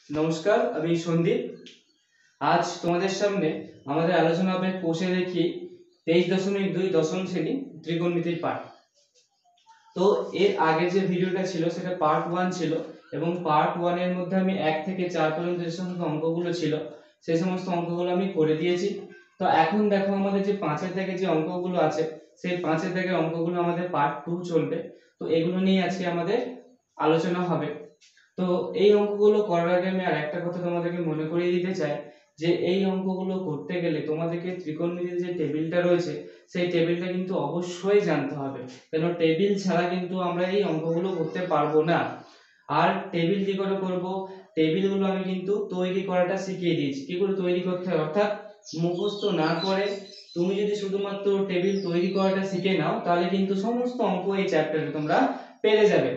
নমস্কার, আমি সন্দীপ। আজ তোমাদের সামনে আমাদের আলোচনা হবে কোষে দেখি 23.2 দশম শ্রেণী ত্রিকোণমিতির পাঠ। তো এর আগে যে ভিডিওটা ছিল সেটা পার্ট 1 ছিল এবং পার্ট 1 এর মধ্যে আমি 1 থেকে 4 পর্যন্ত যে সমস্ত অঙ্কগুলো ছিল সেই সমস্ত অঙ্কগুলো আমি করে দিয়েছি। তো এখন দেখো আমাদের যে 5 এর দাগে যে অঙ্কগুলো আছে সেই 5 এর দাগের অঙ্কগুলো আমাদের পার্ট 2 চলবে। তো এগুলো নিয়ে আজকে আমাদের আলোচনা হবে। তো এই অঙ্কগুলো করার আগে আমি আর একটা কথা তোমাদেরকে মনে করিয়ে দিতে চাই যে এই অঙ্কগুলো করতে গেলে তোমাদেরকে ত্রিকোণমিতির যে টেবিলটা রয়েছে সেই টেবিলটা কিন্তু অবশ্যই জানতে হবে, কেন টেবিল ছাড়া কিন্তু আমরা এই অঙ্কগুলো করতে পারবো না। আর টেবিল কি করে করব, টেবিলগুলো আমি কিন্তু তৈরি করাটা শিখিয়ে দিয়েছি কি করে তৈরি করতে হয়, অর্থাৎ মুখস্থ না করে তুমি যদি শুধুমাত্র টেবিল তৈরি করাটা শিখে নাও তাহলে কিন্তু সমস্ত অঙ্ক এই চ্যাপ্টারে তোমরা পেরে যাবে।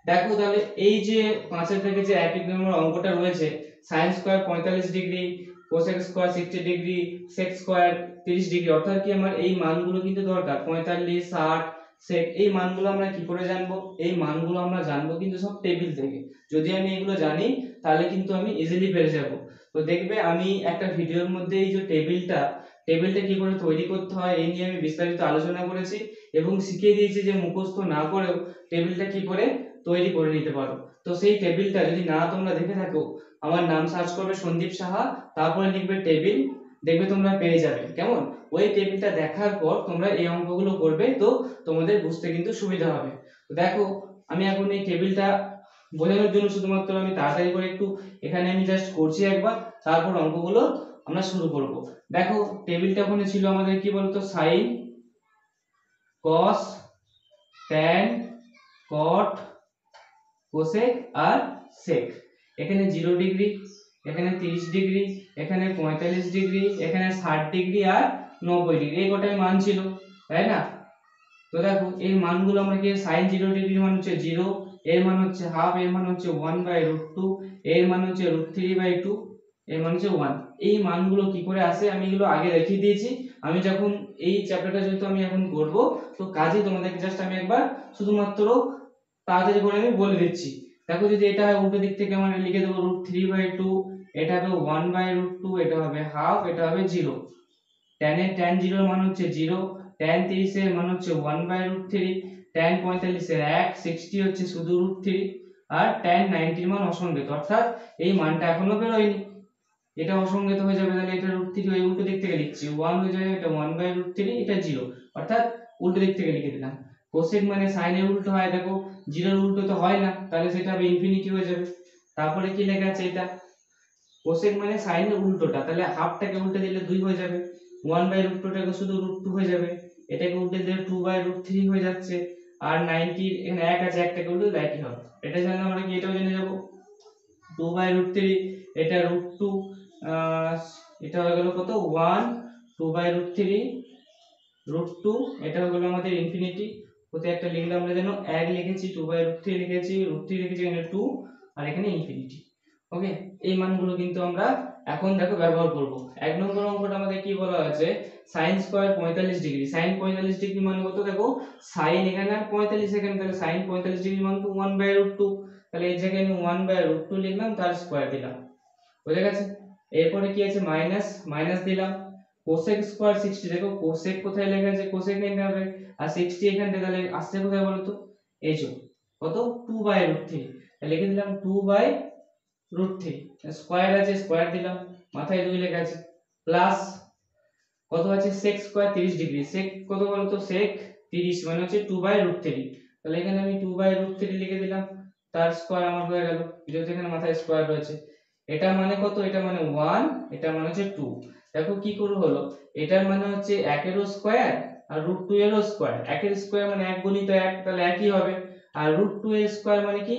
দেখো তাহলে এই যে 5 এর থেকে যে 1 নম্বর অঙ্কটা রয়েছে sin square 45 degree cosec square 60 degree sec square 30 degree, অর্থাৎ কি আমার এই মানগুলো কিন্তু দরকার 45 60 sec। এই মানগুলো আমরা কি করে জানবো, এই মানগুলো আমরা জানবো কিন্তু সব টেবিল থেকে। যদি আমি এগুলো জানি তাহলে কিন্তু আমি ইজিলি পেরে যাব। তো দেখবে আমি একটা ভিডিওর মধ্যে এই যে টেবিলটা কি করে তৈরি করতে হয় এই নিয়ে আমি বিস্তারিত আলোচনা করেছি এবং শিখিয়ে দিয়েছি যে মুখস্থ না করেও টেবিলটা কি করে তৈরি করে নিতে পারো। তো সেই টেবিলটা যদি না তোমরা দেখে থাকো, আমার নাম সার্চ করবে সন্দীপ সাহা, তারপরে লিখবে টেবিল, দেখবে তোমরা পেয়ে যাবে। কেমন, ওই টেবিলটা দেখার পর তোমরা এই অঙ্কগুলো করবে, তো তোমাদের বুঝতে কিন্তু সুবিধা হবে। তো দেখো আমি এখন এই টেবিলটা বোঝানোর জন্য শুধুমাত্র আমি তাড়াতাড়ি করে একটু এখানে আমি জাস্ট করছি একবার, তারপর অঙ্কগুলো আমরা শুরু করব। দেখো টেবিলটা ওখানে ছিল আমাদের কি বলতো, sine cos tan cot cosec আর সেক। এখানে 0 ডিগ্রি, এখানে 30 ডিগ্রি, এখানে 45 ডিগ্রি, এখানে 60 ডিগ্রি আর 90 ডিগ্রি, এই কটাই মান ছিল, তাই না? তো দেখো এই মানগুলো আমরা কি, sin 0 ডিগ্রি মান হচ্ছে 0, এর মান হচ্ছে হাফ, এর মান হচ্ছে 1/√2, এর মান হচ্ছে √3/2, এর মান হচ্ছে 1। এই মানগুলো কি করে আসে আমি এগুলো আগে দেখিয়ে দিয়েছি। আমি যখন এই চ্যাপ্টারটা যেহেতু আমি এখন করব, তো কাজে তোমাদেরকে জাস্ট আমি একবার শুধুমাত্র তাড়াতাড়ি করে আমি বলে দিচ্ছি। দেখো যদি এটা হয় উল্টো দিক থেকে আমরা লিখে দেবো √3/2, এটা হবে 1/√2, এটা হবে হাফ, এটা হবে 0। tan এর tan 0 এর মান হচ্ছে 0, tan 30 এর মান হচ্ছে 1/√3, tan 45 এর 1, 60 হচ্ছে শুধু √3 আর tan 90 এর মান অসংজ্ঞাত, অর্থাৎ এই মানটা এখনো বের হয়নি, এটা অসংজ্ঞাত হয়ে যাবে। তাহলে এটা √3 ওই উল্টো দিক থেকে লিখছি 1 হয়ে যাবে, এটা 1/√3, এটা 0, অর্থাৎ উল্টো দিক থেকে লিখে দিলাম। কোসেক মানে সাইন এর উল্টো হয়, দেখো 0 এর উল্টো তো হয় না, তাহলে সেটা হবে ইনফিনিটি হয়ে যাবে। তারপরে কি লেখা আছে, এটা কোসেক মানে সাইন এর উল্টোটা, তাহলে হাফটাকে উল্টে দিলে 2 হয়ে যাবে, 1/√2 টাকে শুধু √2 হয়ে যাবে, এটাকে উল্টে দিলে 2/√3 হয়ে যাচ্ছে, আর 90 এখানে 1 আছে, একটাকে উল্টে দিলে একই হবে। এটা জানলে আমরা কি এটাও জেনে যাব, 2/√3, এটা √2, এটা হয়ে গেল কত 1, 2/√3 √2, এটা হয়ে গেল আমাদের ইনফিনিটি। কোথায় একটা লিখলাম আমরা যেন 1 লিখেছি, 2/√3 লিখেছি, √3 লিখেছি, এখানে 2 আর এখানে ইনফিনিটি। ওকে, এই মানগুলো কিন্তু আমরা এখন দেখো ব্যবহার করব। এক নম্বর অঙ্কটা আমাদের কি বলা আছে, sin square 45 degree. sin 45 degree মানে কত, দেখো sin এখানে আর 45 এখানে, তাহলে sin 45 ডিগ্রি মানে তো 1/√2, তাহলে এই জায়গায় আমি 1/√2 লিখলাম, তার স্কয়ার দিলাম, বুঝে গেছে। এরপরে কি আছে, মাইনাস মাইনাস দিলাম, cosec স্কয়ার 60, দেখো cosec কোথায় লেখা আছে, cosec নিতে হবে, আর 60 এখান থেকে তাহলে আসছে কোথায় বলো তো, এই যে কত 2/√3, তাহলে লিখে দিলাম 2/√3, স্কয়ার আছে স্কয়ার দিলাম, মাথায় 2 লেখা আছে, প্লাস কত আছে sec স্কয়ার 30 ডিগ্রি, sec কত বলো তো, sec 30 মানে হচ্ছে 2/√3, তাহলে এখানে আমি 2/√3 লিখে দিলাম, তার স্কয়ার আমার হয়ে গেল, যেহেতু এখানে মাথায় স্কয়ার রয়েছে। এটা মানে কত, এটা মানে 1, এটা মানে হচ্ছে 2। দেখো কি করে হলো, এটার মানে হচ্ছে 1 এর স্কয়ার আর √2 এর স্কয়ার, 1 এর স্কয়ার মানে 1 গুণিত 1, তাহলে একই হবে, আর √2 এর স্কয়ার মানে কি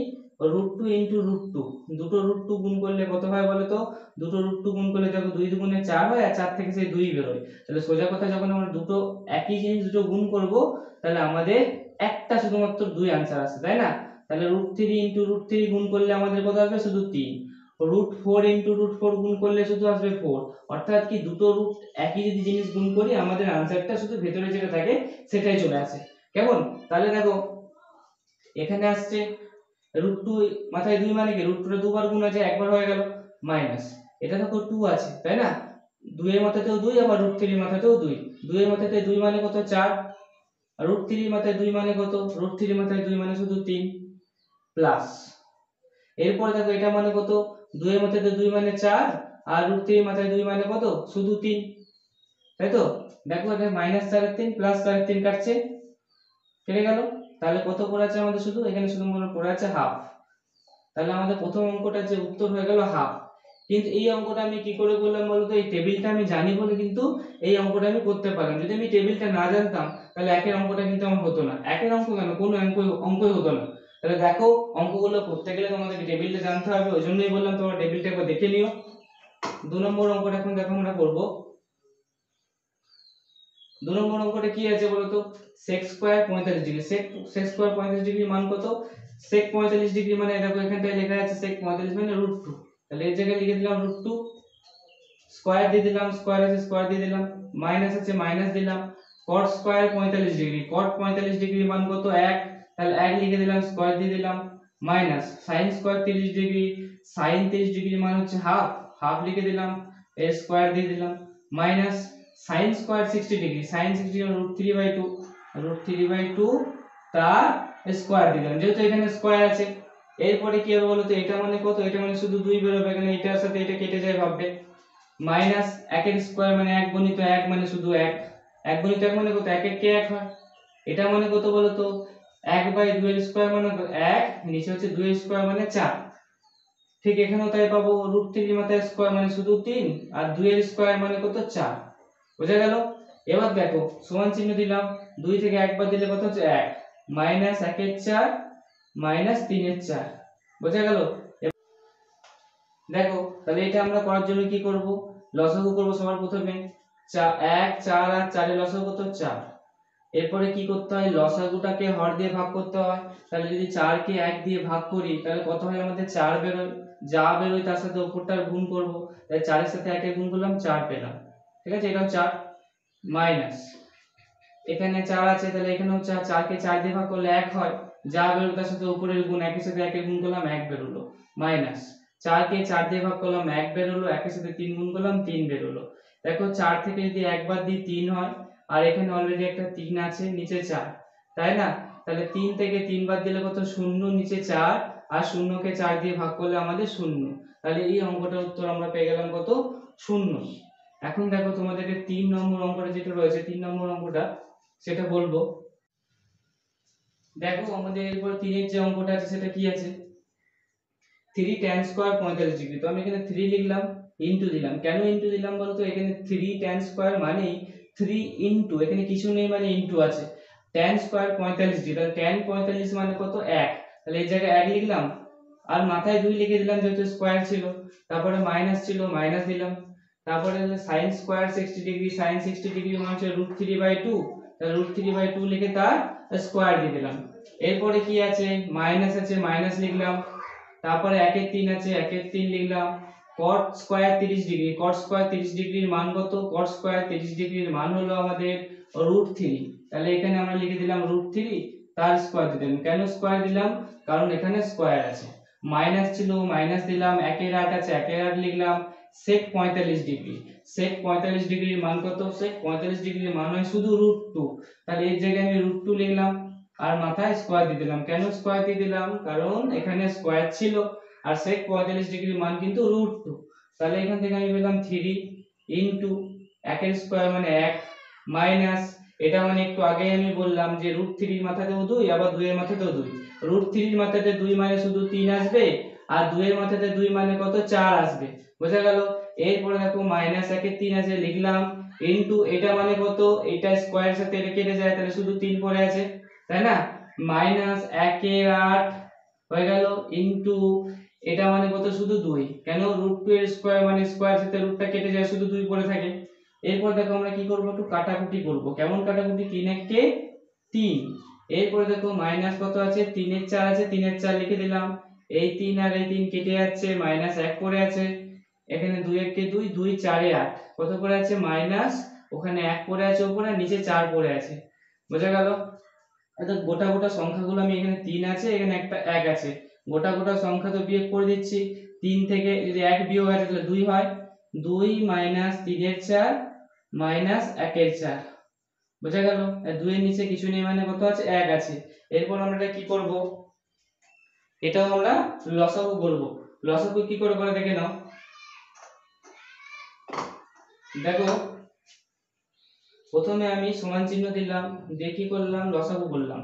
√2 ইনটু √2, দুটো √2 গুণ করলে কত হয় বলো তো, দুটো √2 গুণ করলে দেখো 2 দুগুণে 4 হয়, আর 4 থেকে সেই 2 বের হয়। তাহলে সোজা কথা যখন আমরা দুটো একই জিনিস দুটো গুণ করব তাহলে আমাদের একটা শুধুমাত্র 2 आंसर আসে, তাই না? তাহলে √3 ইনটু √3 গুণ করলে আমাদের কত আসবে, শুধু 3। √4 ইনটু √4 গুণ করলে শুধু আসবে 4, অর্থাৎ কি দুটো রুট একই যদি জিনিস গুণ করি আমাদের आंसरটা শুধু ভেতরে যেটা থাকে সেটাই চলে আসে। কেমন, তাহলে দেখো এখানে আসছে √2, মাথায় 2 মানে কি √2 এর দুবার গুণ আছে, একবার হয়ে গেল, মাইনাস এটা দেখো 2 আছে তাই না, 2 এর মাথাতেও 2 আবার √3 এর মাথাতেও 2, 2 এর মাথাতে 2 মানে কত 4, আর √3 এর মাথায় 2 মানে কত, √3 এর মাথায় 2 মানে শুধু 3 প্লাস এরপর দেখো এটা মানে কত, 2 এর মাথাতে 2 মানে 4 আর √3 এর মাথায় 2 মানে কত শুধু 3, তাই তো। দেখো এটা -4 এর 3 প্লাস 4 এর 3 কাটছে, কেটে গেল, তাহলে কত পড়ে আছে আমাদের, শুধু এখানে শুধু মনে পড়ে আছে হাফ। তাহলে আমাদের প্রথম অঙ্কটা যে উত্তর হয়ে গেল হাফ। কিন্তু এই অঙ্কটা আমি কি করে করলাম বলতো, এই টেবিলটা আমি জানি বলে কিন্তু এই অঙ্কটা আমি করতে পারলাম। যদি আমি টেবিলটা না জানতাম তাহলে একের অঙ্কটা কিন্তু আমার হতো না, একের অঙ্ক কেন কোনো অঙ্কই হতো না। তাহলে দেখো অঙ্কগুলো করতে গেলে তোমাদেরকে টেবিলটা জানতে হবে, ওই জন্যই বললাম তোমরা টেবিলটা একবার দেখে নিও। 2 নম্বর অঙ্কটা এখন দেখো আমরা করব। 2 নম্বর অঙ্কটা কি আছে বলতো, sec square 45 degree, sec square 45 degree মান কত, sec 45 ডিগ্রি মানে দেখো এখানটায় লেখা আছে sec 45 মানে √2, তাহলে এই জায়গায় লিখে দিলাম √2, স্কয়ার দিয়ে দিলাম, স্কয়ার আছে স্কয়ার দিয়ে দিলাম, মাইনাস আছে মাইনাস দিলাম, cot square 45 degree, cot 45 degree মান কত 1, তাহলে 1 লিখে দিলাম, স্কয়ার দিয়ে দিলাম, minus sin square 30 degree, sin 30 degree মান হচ্ছে হাফ, হাফ লিখে দিলাম, এর স্কয়ার দিয়ে দিলাম, minus sin square 60 degree, sin 60 √3/2, √3/2 তার স্কয়ার দিলাম, যেহেতু এখানে স্কয়ার আছে। এরপরে কি হবে বলো তো, এটা মানে কত, এটা মানে শুধু 2 বের হবে, এখানে এটার সাথে এটা কেটে যায় ভাববে, মাইনাস 1 এর স্কয়ার মানে 1 গুণিত 1 মানে শুধু 1, 1 গুণিত 1 মানে কত, 1 1 কে 1 হয়, এটা মানে কত বলো তো 1/2 এর স্কয়ার মানে 1, নিচে হচ্ছে 2 এর স্কয়ার মানে 4, ঠিক এখানেও তাই পাবো, √3 এর মাথায় স্কয়ার মানে শুধু 3 আর 2 এর স্কয়ার মানে কত 4, বোঝা গেল। এবার দেখো সমান চিহ্ন দিলাম, 2 থেকে 1 বাদ দিলে কত হচ্ছে 1, মাইনাস 1 এর 4 মাইনাস 3 এর 4, বোঝা গেল। দেখো তাহলে এটা আমরা করার জন্য কি করব, লসাগু করব সবার প্রথমে, 1 4 আর 4 এর লসাগু কত 4, এরপরে কি করতে হয়, লসাগুটাকে হর দিয়ে ভাগ করতে হয়, তাহলে যদি 4 কে 1 দিয়ে ভাগ করি তাহলে কত হয় আমাদের 4 বেরোয়, যা বেরোয় তার সাথে উপরটার গুণ করব, তাই 4 এর সাথে 1 এর গুণ করলাম 4 পেলাম, ঠিক আছে, এটাও 4, মাইনাস এখানে 4 আছে তাহলে এখানেও 4, 4 কে 4 দিয়ে ভাগ করলে 1 হয়, যা বেরোলো তার সাথে উপরের গুণ, 1 এর সাথে 1 এর গুণ করলাম 1 বেরোলো, মাইনাস 4 কে 4 দিয়ে ভাগ করলাম 1 বেরোলো, 1 এর সাথে 3 গুণ করলাম 3 বেরোলো। দেখো 4 থেকে যদি 1 বাদ দিই 3 হয়, আর এখানে অলরেডি একটা 3 আছে নিচে 4, তাই না, তাহলে 3 থেকে 3 বাদ দিলে কত 0, নিচে 4 আর 0 কে 4 দিয়ে ভাগ করলে আমাদের 0, তাহলে এই অঙ্কটার উত্তর আমরা পেয়ে গেলাম কত 0। এখন দেখো তোমাদেরকে 3 নম্বর অঙ্কটা যেটা রয়েছে, 3 নম্বর অঙ্কটা সেটা বলবো। দেখো আমাদের এরপর 3 এর যে অঙ্কটা আছে সেটা কি আছে, 3 tan স্কয়ার 45 ডিগ্রি, তো আমি এখানে 3 লিখলাম, ইনটু দিলাম, কেন ইনটু দিলাম বলতো, এখানে 3 tan স্কয়ার মানে 3 ইনটু, এখানে কিছু নেই মানে ইনটু আছে, tan স্কয়ার 45 ডিগ্রি, তাহলে tan 45 মানে কত 1, তাহলে এই জায়গায় 1 লিখলাম, আর মাথায় 2 লিখে দিলাম যেহেতু স্কয়ার ছিল, তারপরে মাইনাস ছিল মাইনাস দিলাম, তারপরে sin square 60 degree, sin 60 degree মানে হচ্ছে √3/2, তাহলে √3/2 লিখে তার স্কয়ার দিয়ে দিলাম। এরপরে কি আছে, মাইনাস আছে মাইনাস লিখলাম, তারপরে 1 এর 3 আছে 1 এর 3 লিখলাম, cot square 30 degree, cot square 30 ডিগ্রির মান কত, cot স্কয়ার 30 ডিগ্রির মান হলো আমাদের √3, তাহলে এখানে আমরা লিখে দিলাম √3 তার স্কয়ার দিলাম, কেন স্কয়ার দিলাম, কারণ এখানে স্কয়ার আছে, মাইনাস ছিল মাইনাস দিলাম, 1 এর 8 আছে 1 এর 8 লিখলাম, sec 45 ডিগ্রি, sec 45 ডিগ্রির মান কত, sec 45 ডিগ্রির মান হয় শুধু √2, তাহলে এই জায়গায় আমি √2 লিখলাম, আর মাথায় স্কয়ার দিয়ে দিলাম, কেন স্কয়ার দিয়ে দিলাম, কারণ এখানে স্কয়ার ছিল আর sec 45 ডিগ্রির মান কিন্তু √2, তাহলে এখান থেকে আমি পেলাম 3 ইনটু 1 এর স্কয়ার মানে 1 মাইনাস, এটা মানে একটু আগেই আমি বললাম যে √3 এর মাথাতেও 2 আবার 2 এর মাথাতেও 2, √3 এর মাথাতে 2 মানে শুধু 3 আসবে, আর 2 এর মাথাতে 2 মানে কত 4 আসবে, বোঝা গেল। এরপরে দেখো মাইনাস 1 এর 3 আছে লিখলাম, ইনটু এটা মানে কত, এটা স্কয়ারের সাথে এটা কেটে যায় তাহলে শুধু 3 পড়ে আছে, তাই না, মাইনাস 1 এর 8 হয়ে গেল, ইনটু এটা মানে কত শুধু 2, কেন √2 এর স্কয়ার মানে স্কয়ার সাথে রুটটা কেটে যায় শুধু 2 পড়ে থাকে। এরপর দেখো আমরা কি করব, একটু কাটাকুটি করব, কেমন কাটাকুটি, 3 1 কে 3, এরপর দেখো মাইনাস কত আছে 3 এর 4 আছে, 3 এর 4 লিখে দিলাম, এই 3 আর এই 3 কেটে যাচ্ছে, মাইনাস 1 পড়ে আছে, এখানে 2 1 কে 2, 2 4 এ 8 কত পড়ে আছে মাইনাস, ওখানে 1 পড়ে আছে উপরে, নিচে 4 পড়ে আছে, বোঝা গেল। অর্থাৎ গোটা গোটা সংখ্যাগুলো আমি এখানে 3 আছে এখানে একটা 1 আছে, গোটা গোটা সংখ্যা তো বিয়োগ করে দিচ্ছি। 3 থেকে যদি 1 বিয়োগ হয় তাহলে 2 হয়, 2 মাইনাস 3 এর 4 মাইনাস 1 এর 4, বোঝা গেল। 2 এর নিচে কিছু নেই মানে কত আছে, 1 আছে। এরপর আমরা এটা কি করব, এটাও আমরা লসাগু করব। লসাগু কি করে করে দেখে নাও। দেখো প্রথমে আমি সমান চিহ্ন দিলাম, দিয়ে কি করলাম, লসাগু করলাম।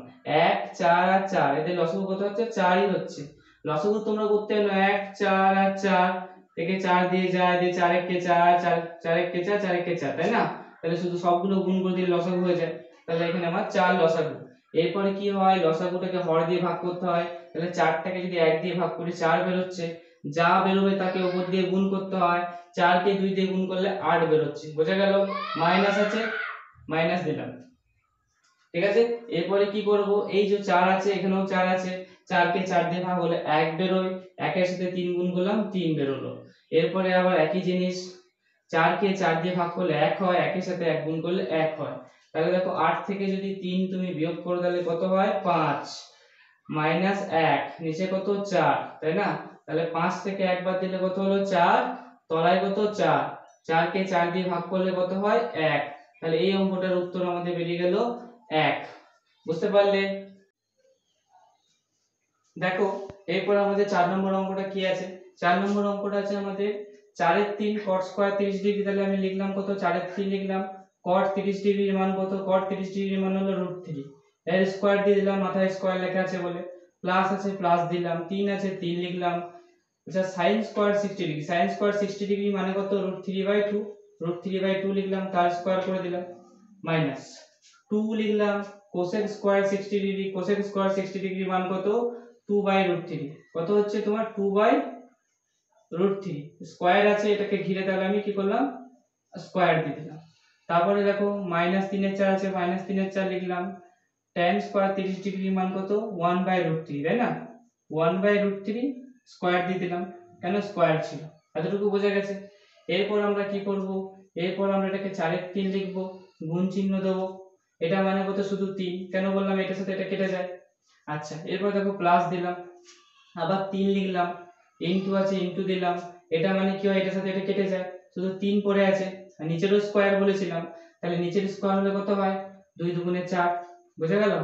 1 4 আর 4, এদের লসাগু কত হচ্ছে, 4ই হচ্ছে। লসাগু তোমরা করতে জানো, 1 4 আর 4 থেকে 4 দিয়ে যায়, দিয়ে 4 1 কে 4, 4 1 কে 4, 4 1 কে 4, তাই না? তাহলে শুধু সবগুলো গুণ করে দিলে লসাগু হয়ে যায়। তাহলে এখানে আমার 4 লসাগু। এরপরে কি হয়, লসাগুটাকে হর দিয়ে ভাগ করতে হয়। তাহলে 4টাকে যদি 1 দিয়ে ভাগ করি 4 বের হচ্ছে, যা বেরোবে তাকে উপর দিয়ে গুণ করতে হয়। 4 কে 2 দিয়ে গুণ করলে 8 বের হচ্ছে, বোঝা গেল। মাইনাস আছে, মাইনাস দিলাম, ঠিক আছে। এরপরে কি করব, এই যে 4 আছে এখানেও 4 আছে, 4 কে 4 দিয়ে ভাগ হলে 1 বেরোয়, 1 এর সাথে 3 গুণ করলাম 3 বেরোলো। এরপরে আবার একই জিনিস, 4 কে 4 দিয়ে ভাগ করলে 1 হয়, 1 এর সাথে 1 গুণ করলে 1 হয়। তাহলে দেখো 8 থেকে যদি 3 তুমি বিয়োগ করো তাহলে কত হয়, 5 মাইনাস 1, নিচে কত 4, তাই না? তাহলে 5 থেকে 1 বাদ দিলে কত হলো, 4, তলায় কত 4, 4 কে 4 দিয়ে ভাগ করলে কত হয়, 1। তাহলে এই অঙ্কটার উত্তর আমাদের বেরিয়ে গেল 1, বুঝতে পারলে? দেখো এরপর আমাদের 4 নম্বর অঙ্কটা কি আছে। 4 নম্বর অঙ্কটা আছে আমাদের 4 এর 3 cot স্কয়ার 30 ডিগ্রি। তাহলে আমি লিখলাম কত, 4 এর 3 লিখলাম, cot 30 ডিগ্রির মান কত, cot 30 ডিগ্রির মান হলো √3, এর স্কয়ার দিয়ে দিলাম, মাথায় স্কয়ার লেখা আছে বলে, প্লাস আছে প্লাস দিলাম, 3 আছে 3 লিখলাম। আচ্ছা sin square 60 degree, sin square 60 degree মানে কত, √3/2, √3/2 লিখলাম, তার স্কয়ার করে দিলাম, মাইনাস 2 লিখলাম, cosec square 60 degree, cosec square 60 degree মান কত, 2/√3, কত হচ্ছে তোমার 2/√3, স্কয়ার আছে এটাকে ঘিরে, তাহলে আমি কি করলাম, স্কয়ার দিয়ে দিলাম। তারপরে দেখো -3 এর 4 আছে, -3 এর 4 লিখলাম, tan স্কয়ার 30 ডিগ্রি মান কত, 1/√3, তাই না? 1/√3 স্কয়ার দিয়ে দিলাম, কেন স্কয়ার ছিল, এতটুকু বোঝা গেছে। এরপর আমরা কি করব, এরপর আমরা এটাকে 4 এর 3 লিখব, গুণ চিহ্ন দেব, এটা মানে কত, শুধু 3, কেন বললাম এটার সাথে এটা কেটে যায়। আচ্ছা এরপর দেখো প্লাস দিলাম, আবার 3 লিখলাম, ইনটু আছে ইনটু দিলাম, এটা মানে কি হয়, এটার সাথে এটা কেটে যায়, শুধু 3 পড়ে আছে, আর নিচেরও স্কয়ার বলেছিলাম, তাহলে নিচের স্কয়ার হলে কত হয়, 2 দুগুণে 4, বুঝা গেল।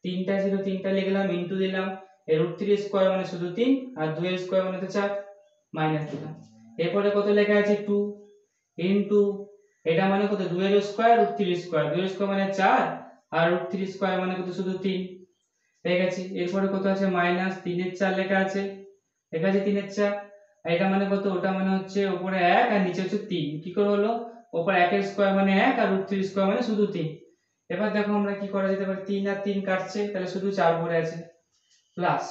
3টা ছিল 3টা লিখলাম, ইনটু দিলাম, এর √3 স্কয়ার মানে শুধু 3, আর 2 এর স্কয়ার মানে তো 4, মাইনাস দিলাম। এরপরে কত লেখা আছে, 2 ইনটু, এটা মানে কত, 2 এর স্কয়ার √3 স্কয়ার, 2 এর স্কয়ার মানে 4, আর √3 স্কয়ার মানে কত, শুধু 3, পেয়ে গেছি। এরপরে কত আছে, মাইনাস 3 এর 4 লেখা আছে, 3 এর 4, আর এটা মানে কত, ওটা মানে হচ্ছে উপরে 1 আর নিচে হচ্ছে 3, কি করে হলো, উপরে 1 এর স্কয়ার মানে 1 আর √3 স্কয়ার মানে শুধু 3। এবার দেখো আমরা কি করা যেতে পারে, 3 আর 3 কাটছে, তাহলে শুধু 4 পড়ে আছে, প্লাস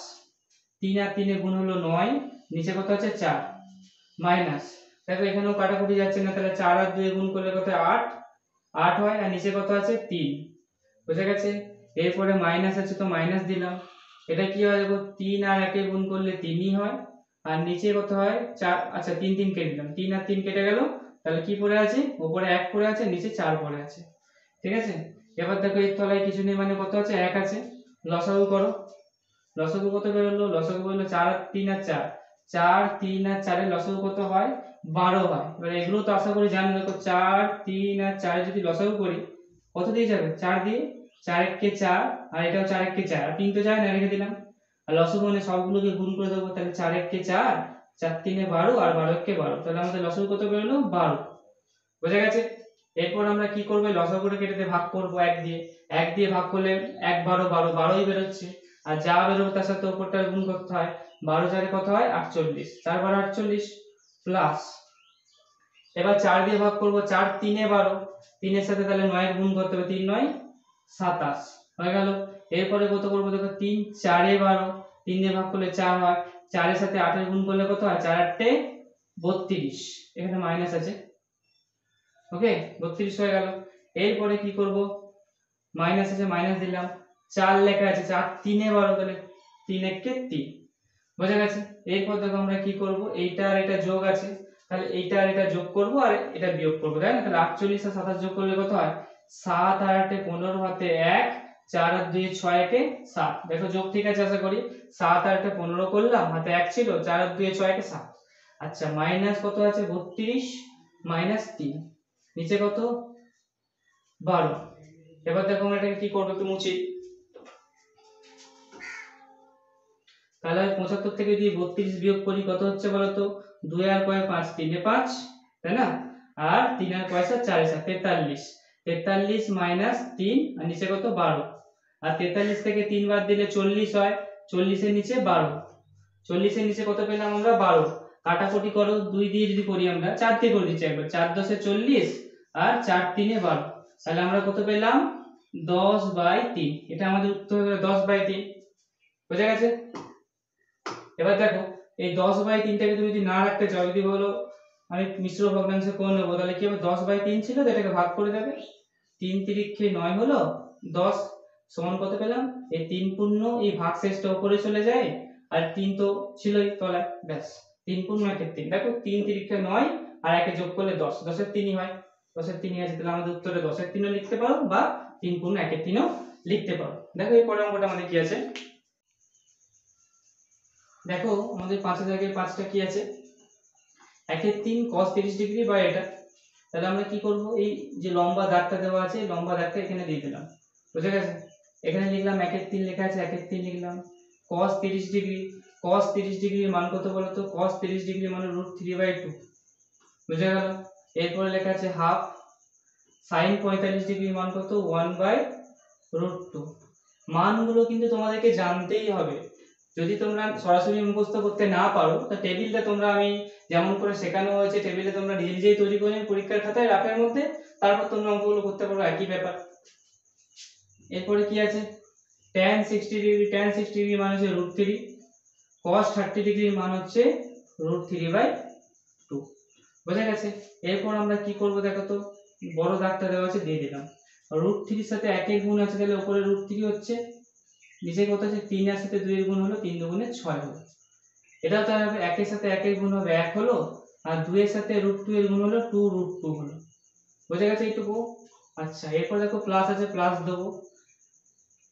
3 আর 3 এর গুণ হলো 9, নিচে কত আছে 4, মাইনাস, দেখো এখানেও কাটাকুটি যাচ্ছে না, তাহলে 4 আর 2 এর গুণ করলে কত, 8 8 হয়, আর নিচে কত আছে 3, বুঝা গেছে। এরপরে মাইনাস আছে তো মাইনাস দিলাম, এটা কি হয় দেখো, 3 আর 1 এর গুণ করলে 3ই হয়, আর নিচে কত হয় 4, আচ্ছা 3 3 কেটে দিলাম, 3 আর 3 কেটে গেল, তাহলে কি পড়ে আছে, উপরে 1 পড়ে আছে, নিচে 4 পড়ে আছে, ঠিক আছে। এবার দেখো এর তলায় কিছু নেই মানে কত আছে, 1 আছে, লসাগু করো, লসাগু কত বের হলো, লসাগু হলো 4 আর 3 আর 4, 4 3 আর 4 এর লসাগু কত হয়, 12 হয়। এবার এগুলো তো আশা করি জানো, দেখো 4 3 আর 4 যদি লসাগু করি কত দিয়ে যাবে, 4 দিয়ে, 4 1 কে 4, আর এটাও 4 1 কে 4, আর 3 তো যায় না, রেখে দিলাম, আর লসাগু মানে সবগুলোকে গুণ করে দেবো, তাহলে 4 1 কে 4, 4 3 এ 12, আর 12 1 কে 12, তাহলে আমাদের লসাগু কত বের হলো, 12, বোঝা গেছে। এরপর আমরা কি করব, লসাগুটা কেটে ভাগ করব 1 দিয়ে, 1 দিয়ে ভাগ করলে 1 12 12, 12ই বের হচ্ছে, আর যা বেরোবে তার সাথে উপরটা গুণ করতে হয়, 12 4 কত হয় 48, 4 12 48, প্লাস এবার 4 দিয়ে ভাগ করব, 4 3 এ 12, 3 এর সাথে তাহলে 9 এর গুণ করতে হবে, 3 9 27 হয়ে গেল। এরপরে কত করব, দেখো 3 4 এ 12, 3 দিয়ে ভাগ করলে 4 হয়, 4 এর সাথে 8 এর গুণ করলে কত হয়, 4 8 32, এখানে মাইনাস আছে, ওকে 32 হয়ে গেল। এরপরে কি করব, মাইনাস আছে মাইনাস দিলাম, 4 লেখা আছে, 4 3 এ 12, তাহলে 3 1 কে 3, বোঝা গেছে। এরপর দেখো আমরা কি করব, এইটা আর এটা যোগ আছে, তাহলে এইটা আর এটা যোগ করব, আর এটা বিয়োগ করব, তাই না? তাহলে 48 আর 27 যোগ করলে কত হয়, 7 আর 8 এ 15 হাতে 1, 4 আর 2 6 একে 7। দেখো যোগ ঠিক আছে আশা করি। 7 আর একটা 15 করলাম, হাতে 1 ছিল, 4 আর 2 6 একে 7। আচ্ছা মাইনাস কত আছে 32 মাইনাস 3, নিচে কত 12। এবার দেখো আমরা এটাকে কি করব, একটু মুছি। তাহলে 75 থেকে যদি 32 বিয়োগ করি কত হচ্ছে বলো তো, 2 আর কয় 5, 3 এ 5, তাই না? আর 3 আর কয়সা 4 এ 7, 43। 43 মাইনাস 3 আর নিচে কত 12। আর 43 থেকে 3 বাদ দিলে 40 হয়, 40 এর নিচে 12। 40 এর নিচে কত পেলাম আমরা 12। কাটাকুটি করো, 2 দিয়ে যদি করি আমরা, 4 দিয়ে করে দিচ্ছি একবার, 4 10 এ 40 আর 4 3 এ 12। তাহলে আমরা কত পেলাম 10/3। এটা আমাদের উত্তর হবে 10/3। বুঝা গেছে? এবার দেখো এই 10/3টাকে তুমি যদি না রাখতে চাও, যদি বলো আমি মিশ্র ভগ্নাংশে করে নেবো, তাহলে কি হবে 10/3 ছিল তো এটাকে ভাগ করে দেবে, 3 তিরিক্ষে 9 হলো 10 সমান কত পেলাম, এই 3 পূর্ণ এই ভাগশেষটা উপরে চলে যায় আর 3 তো ছিলই তলায়, ব্যাস 3 পূর্ণ 1 3। দেখো 3 তিরিক্ষে 9 আর 1 যোগ করলে 10, 10 এর 3ই হয়, 10 এর 3ই আছে, তাহলে আমাদের উত্তরে 10 এর 3ও লিখতে পারো বা 3 পূর্ণ 1 3ও লিখতে পারো। দেখো এই পরের অঙ্কটা আমাদের কি আছে, দেখো আমাদের 5 এর 5টা কি আছে, 1 এর 3 cos 30 ডিগ্রি বা এটা। তাহলে আমরা কি করব, এই যে লম্বা দাগটা দেওয়া আছে এই লম্বা দাগটা এখানে দিয়ে দিলাম। বুঝা গেছে? এখানে লিখলাম 1 এর 3 লেখা আছে, 1 এর 3 লিখলাম। cos 30 ডিগ্রি, cos 30 ডিগ্রির মান কত বলো তো, cos 30 ডিগ্রি মানে √3/2। বুঝা গেল? এরপরে লেখা আছে হাফ, sin 45 ডিগ্রির মান কত 1/√2। মানগুলো কিন্তু তোমাদেরকে জানতেই হবে। যদি তোমরা সরাসরি মুখস্থ করতে না পারো, তো টেবিলটা তোমরা আমি যেমন করে শেখানো হয়েছে টেবিলে তোমরা নিজে নিজেই তৈরি করে নিও পরীক্ষার খাতায় রাফের মধ্যে, তারপর তোমরা অঙ্কগুলো করতে পারো, একই ব্যাপার। এরপরে কি আছে, tan 60 ডিগ্রি, tan 60 ডিগ্রি মান হচ্ছে √3, cos 30 ডিগ্রির মান হচ্ছে √3/2। বুঝা গেছে? এরপর আমরা কি করব দেখো তো, বড় দাগটা দেওয়া আছে দিয়ে দিলাম, √3 এর সাথে 1 এর গুণ আছে, তাহলে উপরে √3 হচ্ছে, নিচে কত আছে 3 এর সাথে 2 এর গুণ হলো, 3 2 6 হলো। এটাও তাই হবে, 1 এর সাথে 1 এর গুণ হবে 1 হলো, আর 2 এর সাথে √2 এর গুণ হলো 2√2 হলো। বুঝা গেছে এইটুকু? আচ্ছা এরপর দেখো প্লাস আছে, প্লাস দেবো।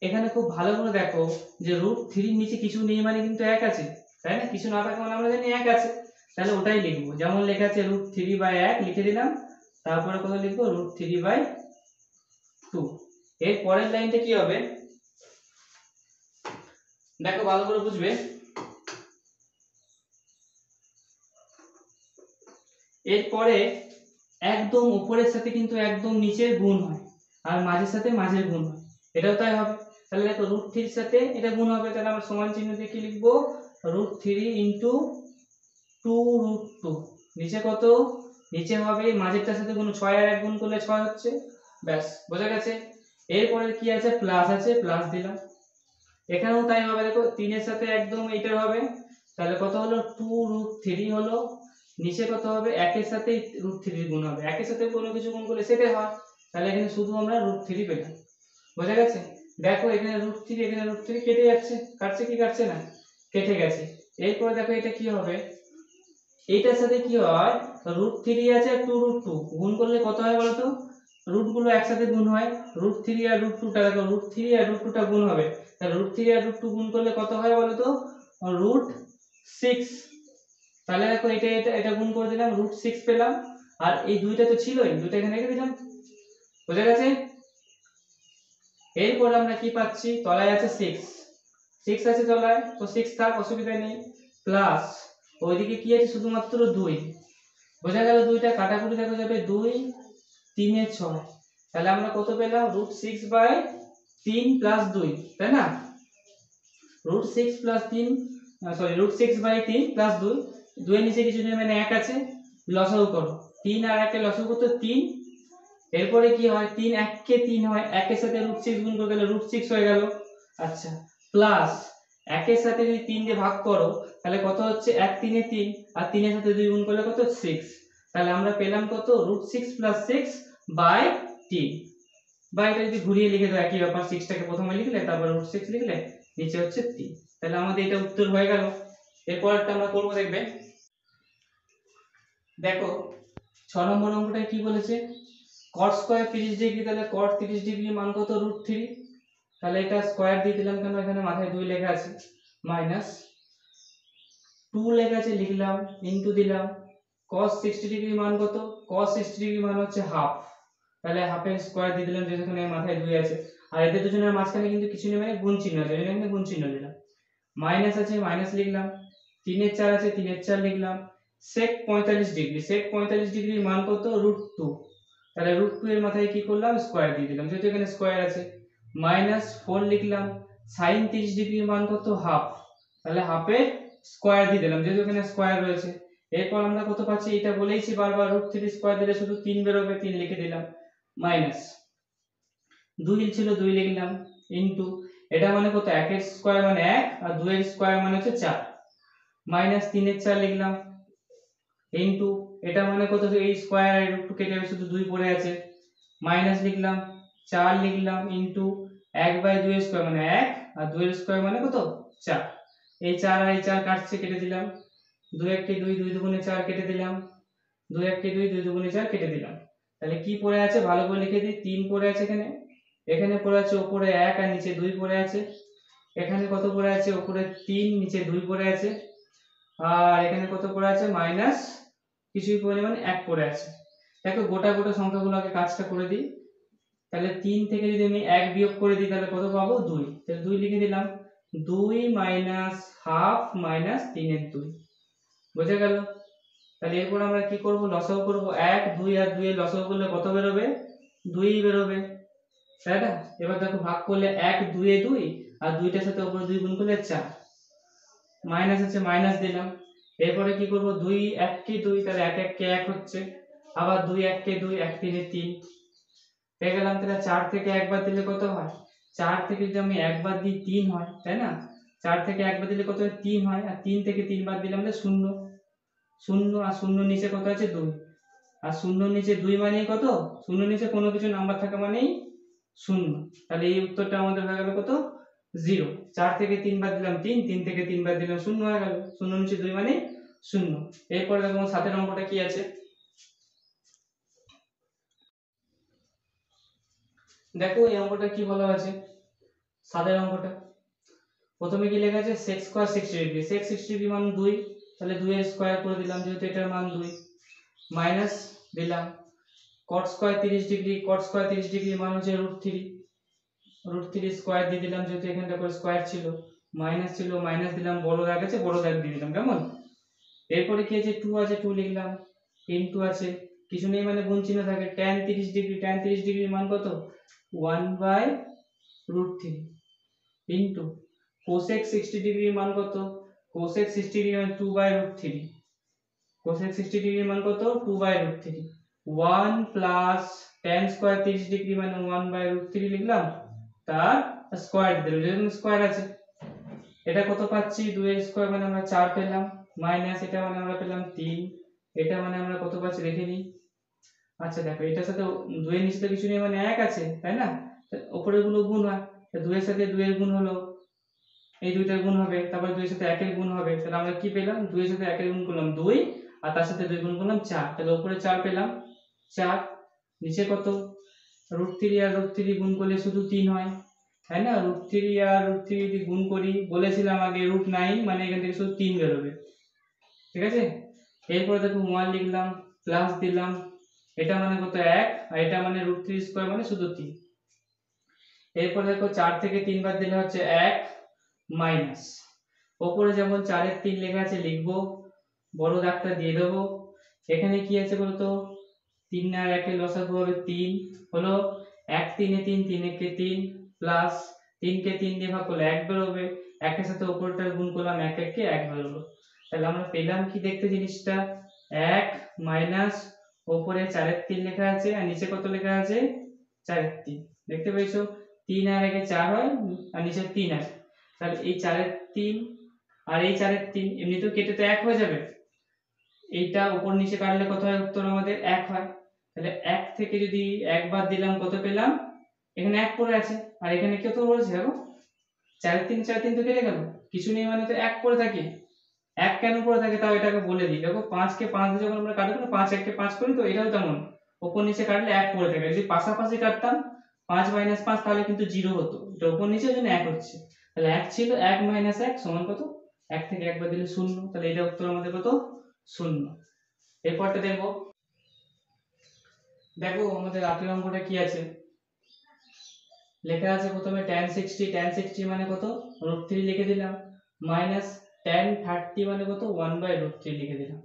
এখানে খুব ভালো করে দেখো যে √3 এর নিচে কিছু নেই মানে কিন্তু 1 আছে, তাই না? কিছু না থাকে মানে আমরা জানি 1 আছে, তাহলে ওটাই লিখবো। যেমন লেখা আছে √3/1 লিখে দিলাম, তারপরে কত লিখবো √3/2। এর পরের লাইনটা কি হবে দেখো ভালো করে বুঝবে। এরপরে একদম উপরের সাথে কিন্তু একদম নিচের গুণ হয়, আর মাঝের সাথে মাঝের গুণ হয়, এটাও তাই হবে। তাহলে দেখো √3 এর সাথে এটা গুণ হবে, তাহলে আমরা সমান চিহ্ন দিয়ে কি লিখবো, √3 * 2√2। নিচে কত, নিচে হবে মাঝেরটার সাথে গুণ, 6 আর 1 গুণ করলে 6 হচ্ছে, ব্যাস বোঝা গেছে। এরপরে কি আছে, প্লাস আছে, প্লাস দিলাম। এখানেও তাই হবে, দেখো 3 এর সাথে একদম এইটার হবে, তাহলে কত হলো 2√3 হলো, নিচে কত হবে 1 এর সাথে √3 গুণ হবে, 1 এর সাথে কোনো কিছু গুণ করলে সেটাই হয়, তাহলে এখানে শুধু আমরা √3 পেলাম। বোঝা গেছে? দেখো এখানে √3 এখানে √3 কেটে যাচ্ছে, কাটছে কি কাটছে না, কেটে গেছে। এরপরে দেখো এটা কি হবে, এইটার সাথে কি হয়, √3 আছে আর 2√2 গুণ করলে কত হয় বলো তো, রুট গুলো একসাথে গুণ হয়, √3 আর √2টা দেখো, √3 আর √2টা গুণ হবে, তাহলে √3 আর √2 গুণ করলে কত হয় বলো তো, √6। তাহলে দেখো এটা এটা এটা গুণ করে দিলাম, √6 পেলাম, আর এই দুইটা তো ছিলই, দুইটা এখানে রেখে দিলাম। বুঝা গেছে? এরপর আমরা কি পাচ্ছি, তলায় আছে 6, 6 আছে তলায়, তো 6 থাক অসুবিধা নেই, প্লাস ওইদিকে কি আছে শুধুমাত্র 2। বোঝা গেল? দুইটা কাটাকুটি দেখা যাবে, 2 3 এ 6, তাহলে আমরা কত পেলাম √6/3 + 2, তাই না? √6/3 √6/3 + 2, 2 এর নিচে কিছু নেই মানে 1 আছে, লসাগু করো, 3 আর 1 এর লসাগু কত 3। এরপরে কি হয়, 3 1 কে 3 হয়, 1 এর সাথে √6 গুণ করে দিলে √6 হয়ে গেল। আচ্ছা প্লাস 1 এর সাথে যদি 3 দিয়ে ভাগ করো তাহলে কত হচ্ছে, 1 3 এ 3, আর 3 এর সাথে 2 গুণ করলে কত 6, তাহলে আমরা পেলাম কত √6 + 6/3। বা এটা যদি ঘুরিয়ে লিখে দাও একই ব্যাপার, 6 টাকে প্রথমে লিখলে তারপর √6 লিখলে, নিচে হচ্ছে 3, তাহলে আমাদের এটা উত্তর হয়ে গেল। এরপরটা আমরা করব, দেখবে দেখো 6 নম্বর অঙ্কটা কি বলেছে, cos² 30 ডিগ্রি, তাহলে cos 30 ডিগ্রির মান কত √3, তাহলে এটা স্কয়ার দিয়ে দিলাম, কেন এখানে মাথায় 2 লেখা আছে, মাইনাস 2 লেখা আছে লিখলাম, ইনটু দিলাম cos 60 ডিগ্রি মান কত, cos 60 ডিগ্রি মান হচ্ছে হাফ, তাহলে হাফের স্কয়ার দিয়ে দিলাম যেখানে মাথায় 2 আছে, আর এদের দুজনের মাঝখানে কিন্তু কিছু নেই মানে গুণ চিহ্ন আছে, এখানে গুণ চিহ্ন দিলাম, মাইনাস আছে মাইনাস লিখলাম, 3 এর 4 আছে 3 এর 4 লিখলাম, sec 45 ডিগ্রি, sec 45 ডিগ্রির মান কত √2, তাহলে √2 এর মাথায় কি করলাম স্কয়ার দিয়ে দিলাম যেহেতু এখানে স্কয়ার আছে, মাইনাস 4 লিখলাম, sin 30 ডিগ্রির মান কত হাফ, তাহলে হাফের স্কয়ার দিয়ে দিলাম যেহেতু এখানে স্কয়ার রয়েছে, এরপর আমরা কত পাচ্ছি এটা বলেইছি বারবার, √3 স্কয়ার দিলে শুধু 3 বেরোবে, 3 লিখে দিলাম, মাইনাস 2 ছিল 2 লিখলাম, ইনটু এটা মানে কত 1 এর স্কয়ার মানে 1 আর 2 এর স্কয়ার মানে হচ্ছে 4, মাইনাস 3 এর 4 লিখলাম, ইনটু এটা মানে কত, এই স্কয়ার এর √2 কেটে যাবে শুধু 2 পড়ে আছে, মাইনাস লিখলাম 4 লিখলাম, ইনটু 1/2 এর স্কয়ার মানে 1 আর 2 এর স্কয়ার মানে কত 4, এই 4 আর এই 4 কাটছে কেটে দিলাম, 2 1 কে 2, 2 দুগুণে 4 কেটে দিলাম, 2 1 কে 2, 2 দুগুণে 4 কেটে দিলাম, তাহলে কি পড়ে আছে ভালো করে লিখে দিই, 3 পড়ে আছে এখানে, এখানে পড়ে আছে উপরে 1 আর নিচে 2 পড়ে আছে, এখানে কত পড়ে আছে উপরে 3 নিচে 2 পড়ে আছে, আর এখানে কত পড়ে আছে মাইনাস কিছুই পরিমাণ 1 পড়ে আছে। দেখো গোটা গোটা সংখ্যাগুলোকে কাজটা করে দিই, তাহলে 3 থেকে যদি আমি 1 বিয়োগ করে দিই তাহলে কত পাবো 2, তাহলে 2 লিখে দিলাম, 2 মাইনাস হাফ মাইনাস 3 এর 2, বুঝে গেল। তাহলে এরপর আমরা কি করব লসাগু করব, 1 2 আর 2 এর লসাগু করলে কত বেরোবে 2 বেরোবে, তাই না। এবার দেখো ভাগ করলে 1 2 এ 2 আর 2টার সাথে উপরে 2 গুণ করলে 4, মাইনাস আছে মাইনাস দিলাম, এরপরে কি করব 2 1 কে 2 তাহলে 1 1 কে 1 হচ্ছে, আবার 2 1 কে 2 1 3 এ 3 পেয়ে গেলাম, তাহলে 4 থেকে 1 বাদ দিলে কত হয়, 4 থেকে যদি আমি 1 বাদ দিই 3 হয়, তাই না, 4 থেকে 1 বাদ দিলে কত হয় 3 হয়, আর 3 থেকে 3 বাদ দিলে আমাদের 0, 0 আর 0 নিচে কত আছে 2, আর 0 নিচে 2 মানেই কত, 0 নিচে কোনো কিছু নাম্বার থাকা মানেই 0, তাহলে এই উত্তরটা আমাদের হয়ে গেল কত 0, 4 থেকে 3 বাদ দিলাম 3, 3 থেকে 3 বাদ দিলাম 0 হয়ে গেল, 0 নিচে 2 মানে 0। এরপর দেখো 7 এর অঙ্কটা কি আছে, দেখো এই অঙ্কটা কি বলা আছে, 7 এর অঙ্কটা প্রথমে কি লেখা আছে sec square 60 degree, sec 60 degree মান 2, তাহলে 2 এর স্কয়ার করে দিলাম যেহেতু এটার মান 2, মাইনাস দিলাম cot square 30 degree, cot square 30 degree মান হচ্ছে √3, √3 স্কয়ার দিয়ে দিলাম যেহেতু এখানটা করে স্কয়ার ছিল, মাইনাস ছিল মাইনাস দিলাম, বড় দাগ আছে বড় দাগ দিয়ে দিলাম, কেমন। এরপরে কি আছে 2 আছে 2 লিখলাম, ইনটু আছে কিছু নেই মানে গুণ চিহ্ন থাকে, tan 30 ডিগ্রি, tan 30 ডিগ্রির মান কত 1/√3, ইনটু cosec 60 ডিগ্রির মান কত, cosec 60 ডিগ্রি মানে 2/√3, cosec 60 ডিগ্রির মান কত 2/√3, 1 প্লাস tan স্কয়ার 30 ডিগ্রি মানে 1/√3 লিখলাম, তার স্কয়ার দিলাম যেহেতু স্কয়ার আছে, এটা কত পাচ্ছি 2 এর স্কয়ার মানে আমরা 4 পেলাম, মাইনাস এটা মানে আমরা পেলাম 3, এটা মানে আমরা কত পাচ্ছি দেখে নিই, আচ্ছা দেখো এটার সাথে 2 এর নিচে তো কিছু নেই মানে 1 আছে, তাই না, উপরের গুলো গুণ হয়, 2 এর সাথে 2 এর গুণ হলো, এই দুইটার গুণ হবে, তারপর 2 এর সাথে 1 এর গুণ হবে, তাহলে আমরা কি পেলাম 2 এর সাথে 1 এর গুণ করলাম 2 আর তার সাথে 2 গুণ করলাম 4, তাহলে উপরে 4 পেলাম, 4 নিচে কত √3 আর √3 গুণ করলে শুধু 3 হয়, তাই না, √3 আর √3 যদি গুণ করি বলেছিলাম আগে √9 মানে এখান থেকে শুধু 3 বের হবে, ঠিক আছে। এরপর দেখো 1 লিখলাম প্লাস দিলাম, এটা মানে কত 1 আর এটা মানে √3 স্কয়ার মানে শুধু 3, এরপর দেখো 4 থেকে 3 বাদ দিলে হচ্ছে 1 মাইনাস, উপরে যেমন 4 এর 3 লেখা আছে লিখবো, বড় দাগটা দিয়ে দেবো, এখানে কি আছে বলতো 3 আর 1 এর লসাগু হবে 3, হলো 1 3 এ 3 3 এ 3 প্লাস 3 কে 3 দিয়ে ভাগ করলে 1 বেরোবে, 1 এর সাথে উপরটার গুণ করলাম 1 1 কে 1 বেরোলো, তাহলে আমরা পেলাম কি দেখতে জিনিসটা 1 মাইনাস উপরে 4 এর 3 লেখা আছে আর নিচে কত লেখা আছে 4 এর 3, দেখতে পেয়েছো 3 আর 1 এ 4 হয় আর নিচে 3 আছে, তাহলে এই 4 এর 3 আর এই 4 এর 3 এমনিতেও কেটে তো 1 হয়ে যাবে, এইটা উপর নিচে কাটলে কত হয় উত্তর আমাদের 1 হয়, তাহলে 1 থেকে যদি 1 বাদ দিলাম কত পেলাম, এখানে 1 পড়ে আছে আর এখানে কত বলেছে দেখো 4 3 4 3 তো কেটে গেল, কিছু নেই মানে তো 1 পড়ে থাকে, 1 কেন পড়ে থাকে তাও এটাকে বলে দিই, দেখো 5 কে 5 দিয়ে যখন আমরা কাটবো না 5 1 কে 5 করি তো এটাও তেমন উপর নিচে কাটলে 1 পড়ে থাকে, যদি পাশাপাশি কাটতাম 5 মাইনাস 5 তাহলে কিন্তু 0 হতো, এটা উপর নিচে ওই জন্য 1 হচ্ছে, তাহলে 1 ছিল, 1 মাইনাস 1 সমান কত, 1 থেকে 1 বাদ দিলে 0, তাহলে এটা উত্তর আমাদের কত 0। এরপরটা দেখো, দেখো আমাদের 8 অঙ্কটা কি আছে, লেখা আছে প্রথমে tan 60, tan 60 মানে কত √3 লিখে দিলাম, মাইনাস tan 30 মানে কত 1/√3 লিখে দিলাম,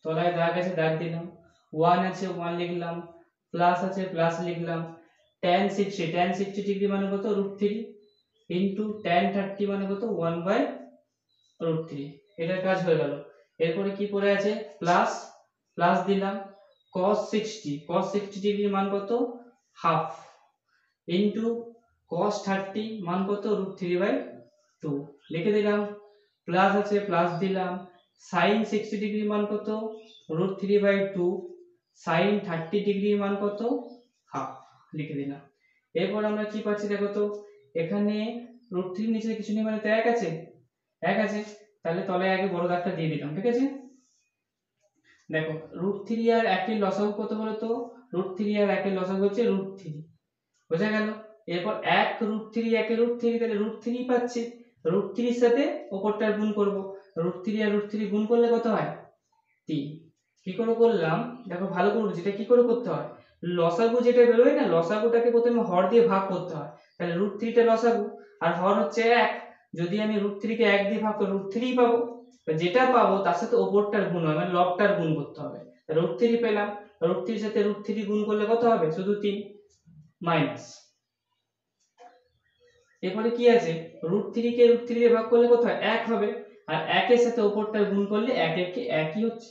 তলায় দাগ আছে দাগ দিলাম, 1 আছে 1 লিখলাম, প্লাস আছে প্লাস লিখলাম, tan 60 ডিগ্রি মানে কত √3 ইনটু tan 30 মানে কত 1/√3, এটার কাজ হয়ে গেল। এরপরে কি পড়ে আছে, প্লাস প্লাস দিলাম, cos 60 ডিগ্রি মান কত হাফ ইনটু cos 30 মান কত √3/2 লিখে দিলাম, প্লাস আছে প্লাস দিলাম, sin 60 ডিগ্রি মান কত √3/2, sin 30 ডিগ্রি মান কত হাফ লিখে দিলাম। এরপর আমরা কি পাচ্ছি দেখো তো, এখানে √3 নিচে কিছু নেই মানে তো 1 আছে, 1 আছে, তাহলে তলায় আগে বড় দাগটা দিয়ে দিলাম, ঠিক আছে। দেখো √3 আর 1 এর লসাগু কত বলো তো, √3 আর 1 এর লসাগু হচ্ছে √3, বোঝা গেল। এরপর 1 √3 1 এর √3 তাহলে √3 পাচ্ছি, √3 এর সাথে উপরটার গুণ করব, √3 আর √3 গুণ করলে কত হয় 3। কি করে করলাম দেখো ভালো করে, যেটা কি করে করতে হয়, লসাগু যেটা বেরোয় না, লসাগুটাকে প্রথমে হর দিয়ে ভাগ করতে হয়, তাহলে √3 টা লসাগু আর হর হচ্ছে 1, যদি আমি √3 কে 1 দিয়ে ভাগ করি √3 পাবো, যেটা পাবো তার সাথে উপরটার গুণ হবে, মানে লবটার গুণ করতে হবে, √3 পেলাম, √3 এর সাথে √3 গুণ করলে কত হবে শুধু 3 মাইনাস, এরপরে কি আছে √3 কে √3 দিয়ে ভাগ করলে কত হয় 1 হবে, আর 1 এর সাথে উপরটার গুণ করলে 1 1 কে 1ই হচ্ছে,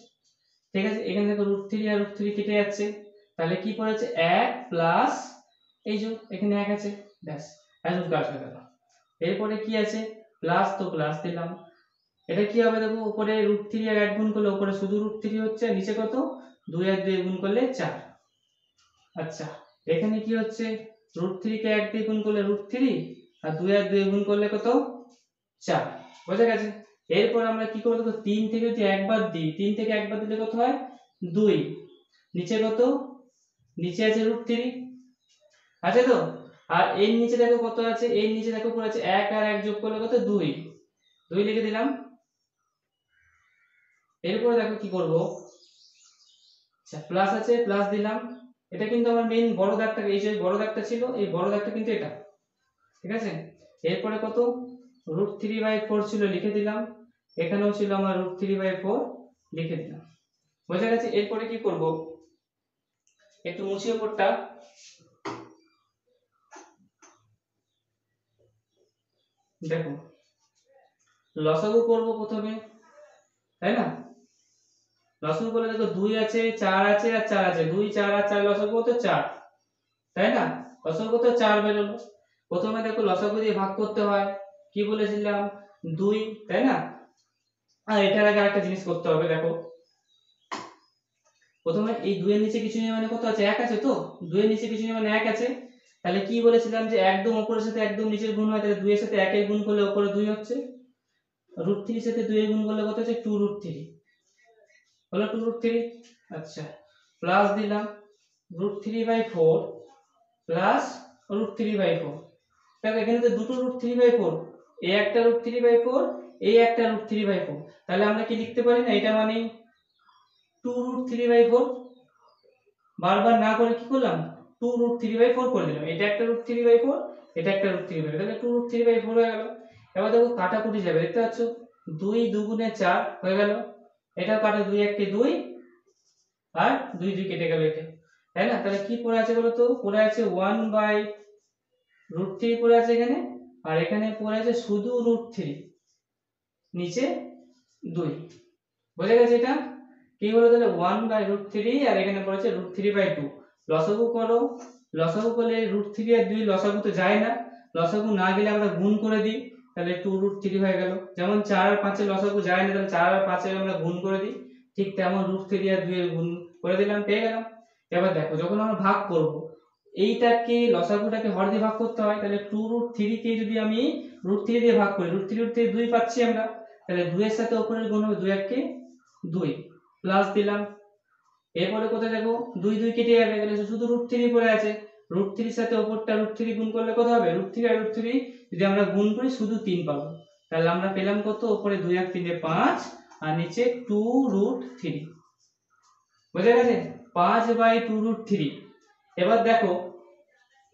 ঠিক আছে। এখানে দেখো √3 আর √3 কেটে যাচ্ছে, তাহলে কি পড়েছে 1 প্লাস এই যে এখানে 1 আছে, ব্যাস এখন কাজ হয়ে গেল। এরপরে কি আছে প্লাস, তো প্লাস দিলাম, এটা কি হবে দেখো, উপরে √3 আর 1 গুণ করলে উপরে শুধু √3 হচ্ছে, নিচে কত 2 আর 2 গুণ করলে 4। আচ্ছা এখানে কি হচ্ছে √3 কে 1 দিয়ে গুণ করলে √3 আর 2 আর 2 গুণ করলে কত 4, বোঝা গেছে। এরপর আমরা কি করব দেখো, 3 থেকে যদি 1 বাদ দিই, 3 থেকে 1 বাদ দিলে কত হয় 2, নিচে কত, নিচে আছে √3 আছে তো, আর এর নিচে দেখো কত আছে, এর নিচে দেখো পড়ে আছে 1 আর 1 যোগ করলে কত 2, 2 লিখে দিলাম। এরপর দেখো কি করব, আচ্ছা প্লাস আছে প্লাস দিলাম, এটা কিন্তু আমার মেইন বড় দাগটা, এই যে বড় দাগটা ছিল এই বড় দাগটা কিন্তু এটা, ঠিক আছে। এরপরে কত √3/4 ছিল লিখে দিলাম, এখানেও ছিল আমার √3/4 লিখে দিলাম, বোঝা গেছে। এরপরে কি করব, একটু মুছি উপরটা, দেখো লসাগু করব প্রথমে, তাই না, লসাগু করলে দেখো 2 আছে 4 আছে আর 4 আছে, 2 4 আর 4 লসাগু কত 4, তাই না, লসাগু কত 4 বেরোলো। প্রথমে দেখো লসাগু দিয়ে ভাগ করতে হয়, কি বলেছিলাম 2, তাই না। আর এটার আগে আরেকটা জিনিস করতে হবে, দেখো প্রথমে এই 2 এর নিচে কিছু নেই মানে কত আছে 1 আছে, তো 2 এর নিচে কিছু নেই মানে 1 আছে, তাহলে কি বলেছিলাম যে একদম উপরের সাথে একদম নিচের গুণ হয়, তাহলে 2 এর সাথে 1 এর গুণ করলে উপরে 2 হচ্ছে, √3 এর সাথে 2 এর গুণ করলে কত হচ্ছে 2√3 হলো 2√3। আচ্ছা প্লাস দিলাম √3/4 প্লাস √3/4, দেখো এখানে তো দুটো √3/4, এই একটা √3/4 এই একটা √3/4, তাহলে আমরা কি লিখতে পারি না এটা মানে 2√3/4, বারবার না করে কি করলাম 2√3/4 করে দিলাম, এটা একটা √3/4 এটা একটা √3/4, তাহলে 2√3/4 হয়ে গেল। এবার দেখো কাটাকুটি যাবে, দেখতে পাচ্ছ 2 2 গুণে 4 হয়ে গেল, এটাও কাটা 2 1 কে 2 আর 2 2 কেটে গেল এটা, তাই না। তাহলে কি পড়ে আছে বলো তো, পড়ে আছে 1/√3 পড়ে আছে এখানে, আর এখানে পড়ে আছে শুধু √3 নিচে 2, বুঝে গেছে এটা কি হলো, তাহলে 1/√3 আর এখানে পড়েছে √3/2, লসাগু করো, লসাগু করলে √3 আর 2 লসাগু তো যায় না, লসাগু না গেলে আমরা গুণ করে দিই, তাহলে 2√3 হয়ে গেল, যেমন 4 আর 5 এর লসাগু যায় না, তাহলে 4 আর 5 এর আমরা গুণ করে দিই, ঠিক তেমন √3 আর 2 এর গুণ করে দিলাম, পেয়ে গেলাম। এবার দেখো যখন আমরা ভাগ করব, এইটাকে লসাগুটাকে হর দিয়ে ভাগ করতে হয়, তাহলে 2√3 কে যদি আমি √3 দিয়ে ভাগ করি, √3 2 পাচ্ছি আমরা, তাহলে 2 এর সাথে উপরের গুণ হবে 2 1 কে 2 প্লাস দিলাম। এরপরে কোথায় দেখো 2 2 কেটে যাবে, তাহলে শুধু √3 পড়ে আছে, √3 সাথে ওপরটা √3 গুণ করলে কত হবে? √3 আর √3 যদি আমরা গুণ করি শুধু 3 পাবো। তাহলে আমরা পেলাম কত? উপরে 2 আর 3 এ 5 আর নিচে 2√3। বুঝা গেছে? 5/2√3। এবার দেখো,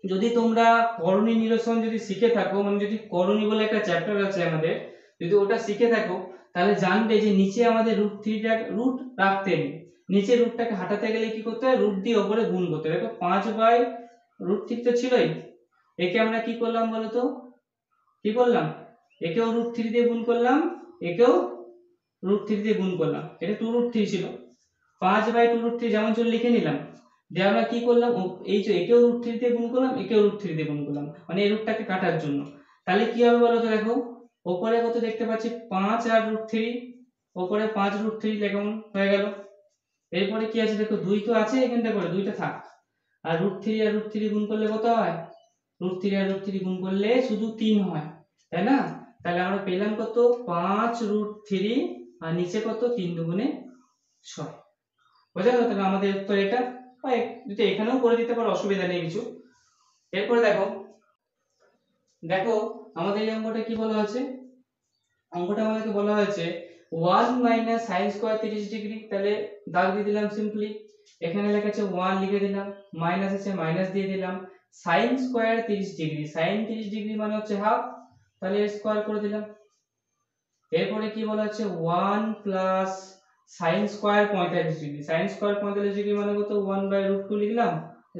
যদি তোমরা করণী নিরসন যদি শিখে থাকো, মানে যদি করণী বলে একটা চ্যাপ্টার আছে আমাদের, যদি ওটা শিখে থাকো তাহলে জানবে যে নিচে আমাদের √3টা রুট রাখতে নেই, নিচে রুটটাকে হাঁটাতে গেলে কি করতে হয়? রুট দিয়ে উপরে গুণ করতে হয়। দেখো 5/√3 তো ছিলই, একে আমরা কি করলাম বলো তো? কি করলাম? একেও √3 দিয়ে গুণ করলাম, একেও √3 দিয়ে গুণ করলাম। এটা 2√3 ছিল, 5/2√3 যেমন ছিল লিখে নিলাম। দিয়ে আমরা কি করলাম? এই যে একেও √3 দিয়ে গুণ করলাম, একেও √3 দিয়ে গুণ করলাম, মানে এই রুটটাকে কাটার জন্য। তাহলে কি হবে বলো তো? দেখো উপরে কত দেখতে পাচ্ছি? 5 আর √3, উপরে 5√3 কেমন হয়ে গেল। এরপরে কি আছে দেখো, 2 তো আছে এখানটা, করে 2টা থাক। আর √3 আর √3 গুণ করলে কত হয়? √3 আর √3 গুণ করলে শুধু 3 হয়, তাই না? তাহলে আমরা পেলাম কত? 5√3 আর নিচে কত? 3 দুগুণে 6। বুঝা গেল? তাহলে আমাদের উত্তর এটা। যদি এখানেও করে দিতে পারো, অসুবিধা নেই কিছু। এরপরে দেখো, দেখো আমাদের এই অঙ্কটা কি বলা আছে? অঙ্কটা আমাদেরকে বলা হয়েছে 1 - sin স্কয়ার 30 ডিগ্রি। তাহলে দাগ দিয়ে দিলাম সিম্পলি, এখানে লেখা আছে 1 লিখে দিলাম, মাইনাস আছে মাইনাস দিয়ে দিলাম, sin square 30 degree, sin 30 degree মানে হচ্ছে হাফ, তাহলে স্কয়ার করে দিলাম। এরপরে কি বলা আছে? 1 plus sin square 45 degree, sin square 45 degree মানে কত? 1/√2 লিখলাম,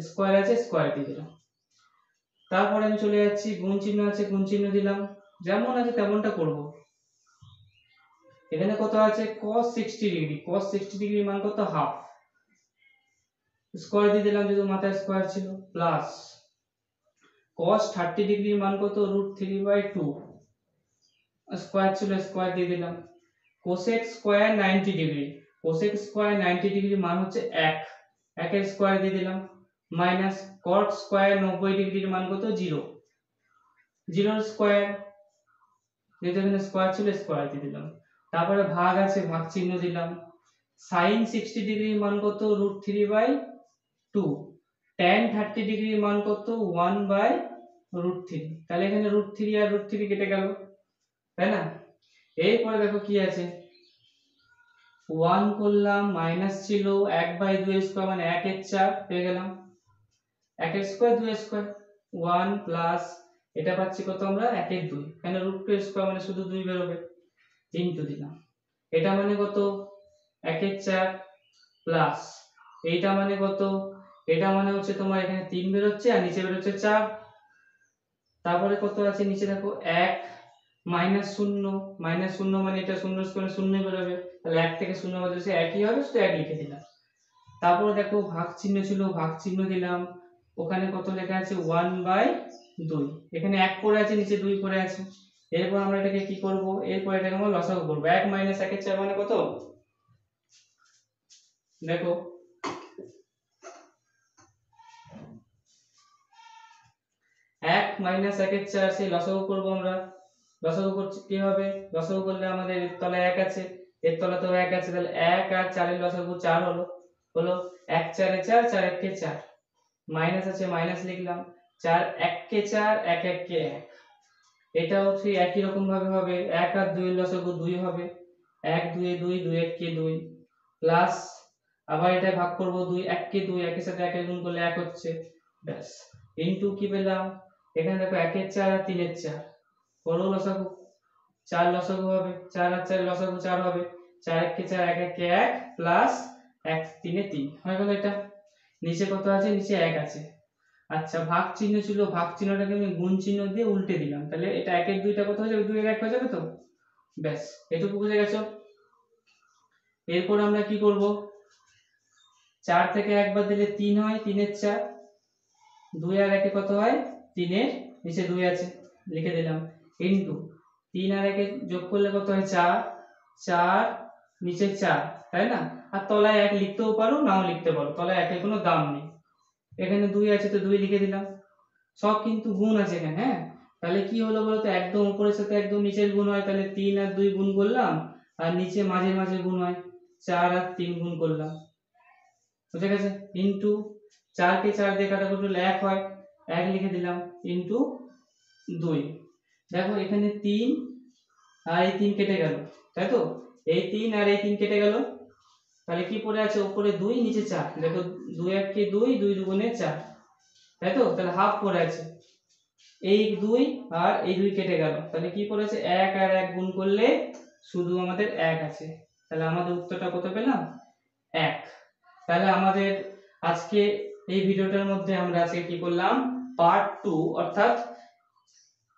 স্কয়ার আছে স্কয়ার দিয়ে দিলাম। তারপরে আমি চলে যাচ্ছি, গুণ চিহ্ন আছে গুণ চিহ্ন দিলাম, যেমন আছে তেমনটা করব। এখানে কত আছে? cos 60 ডিগ্রি, cos 60 ডিগ্রি মান কত? হাফ, স্কয়ার দিয়ে দিলাম যেহেতু মাথায় স্কয়ার ছিল, প্লাস cos 30 ডিগ্রি মান কত? √3/2, স্কয়ার ছিল স্কয়ার দিয়ে দিলাম। cosec square 90 degree, cosec square 90 degree মান হচ্ছে 1, 1 এর স্কয়ার দিয়ে দিলাম, মাইনাস cot স্কয়ার 90 ডিগ্রির মান কত? 0, 0 এর স্কয়ার, যেহেতু এখানে স্কয়ার ছিল স্কয়ার দিয়ে দিলাম। তারপরে ভাগ আছে, ভাগ চিহ্ন দিলাম। sin 60 ডিগ্রির মান কত? √3/2, tan 30 ডিগ্রির মান কত? 1/√3। তাহলে এখানে √3 আর √3 কেটে গেল, তাই না? এরপরে দেখো কি আছে, 1 করলাম, মাইনাস ছিল 1/2 স্কয়ার মানে 1 এর 4 পেয়ে গেলাম, 1 এর স্কয়ার 2 এর স্কয়ার, 1 প্লাস এটা পাচ্ছি কত আমরা? 1 এর 2, কেন √2 এর স্কয়ার মানে শুধু 2 বের হবে, ইনটু দিলাম। এটা মানে কত? 1 এর 4 প্লাস এইটা মানে কত? এটা মানে হচ্ছে তোমার এখানে 3 বের হচ্ছে আর নিচে বের হচ্ছে 4। তারপরে কত আছে নিচে দেখো? 1 মাইনাস 0, মাইনাস 0 মানে এটা 0 স্কয়ার 0 বের হবে, তাহলে 1 থেকে 0 বাদ দিলে একই হবে, শুধু 1 লিখে দিলাম। তারপরে দেখো ভাগ চিহ্ন ছিল, ভাগ চিহ্ন দিলাম, ওখানে কত লেখা আছে? 1/2, এখানে 1 পড়ে আছে, নিচে 2 পড়ে আছে। এরপর আমরা এটাকে কি করব? এরপর এটাকে আমরা লসাগু করব। 1 - 1 এর 4 মানে কত? দেখো 1 - 1 এর 4, সেই লসাগু করব আমরা। লসাগু করছি কিভাবে? লসাগু করলে আমাদের এর তলায় 1 আছে, এর তলাতেও 1 আছে, তাহলে 1 আর 4 এর লসাগু 4 হলো। 1 4 এ 4, 4 1 এ 4, মাইনাস আছে মাইনাস লিখলাম, 4 1 কে 4, 1 1 কে 1। এটাও ঠিক একই রকম ভাবে হবে, 1 আর 2 এর লসাগু 2 হবে, 1 2 এ 2, 2 1 কে 2, প্লাস আবার এটা ভাগ করব, 2 1 কে 2, 1 এর সাথে 1 এর গুণ করলে 1 হচ্ছে, ব্যাস। ইনটু কি পেলাম? এখানে দেখো 1 এর 4 আর 3 এর 4, বড় লসাগু 4 লসাগু হবে, 4 আর 4 লসাগু 4 হবে, 4 1 কে 4, 1 1 কে 1, প্লাস 1 3 এ 3 হয়ে গেল। এটা নিচে কত আছে? নিচে 1 আছে। আচ্ছা, ভাগ চিহ্ন ছিল, ভাগ চিহ্নটাকে আমি গুণ চিহ্ন দিয়ে উল্টে দিলাম, তাহলে এটা 1 এর 2টা কত হয়ে যাবে? 2 এর 1 হয়ে যাবে তো, ব্যাস। এটুকু বুঝে গেছো? এরপর আমরা কি করব? 4 থেকে 1 বাদ দিলে 3 হয়, 3 এর 4, 2 আর 1 এ কত হয়? 3 এর নিচে 2 আছে, লিখে দিলাম, ইনটু 3 আর 1 এ যোগ করলে কত হয়? 4, 4 নিচে 4, তাই না? আর তলায় 1 লিখতেও পারো, নাও লিখতে পারো, তলায় 1 এর কোনো দাম নেই। এখানে 2 আছে তো 2 লিখে দিলাম, সব কিন্তু গুণ আছে এখানে, হ্যাঁ। তাহলে কি হলো বলতো? একদম উপরের সাথে একদম নিচের গুণ হয়, তাহলে 3 আর 2 গুণ করলাম, আর নিচে মাঝে মাঝে গুণ হয়, 4 আর 3 গুণ করলাম, বুঝে গেছে? ইনটু 4 কে 4 দিয়ে কাটাকুটি করলে 1 হয়, 1 লিখে দিলাম ইনটু 2। দেখো এখানে 3 আর এই 3 কেটে গেল, তাই তো? এই 3 আর এই 3 কেটে গেল, তাহলে কি পড়ে আছে? উপরে 2 নিচে 4। দেখো 2 1 কে 2, 2 2 4, তাই তো? তাহলে হাফ পড়ে আছে। এই 2 আর এই 2 কেটে গেল, তাহলে কি পড়ে আছে? 1 আর 1 গুণ করলে শুধু আমাদের 1 আছে। তাহলে আমাদের উত্তরটা কত পেলাম? 1। তাহলে আমাদের আজকে এই ভিডিওটার মধ্যে আমরা আজকে কি করলাম? পার্ট 2 অর্থাৎ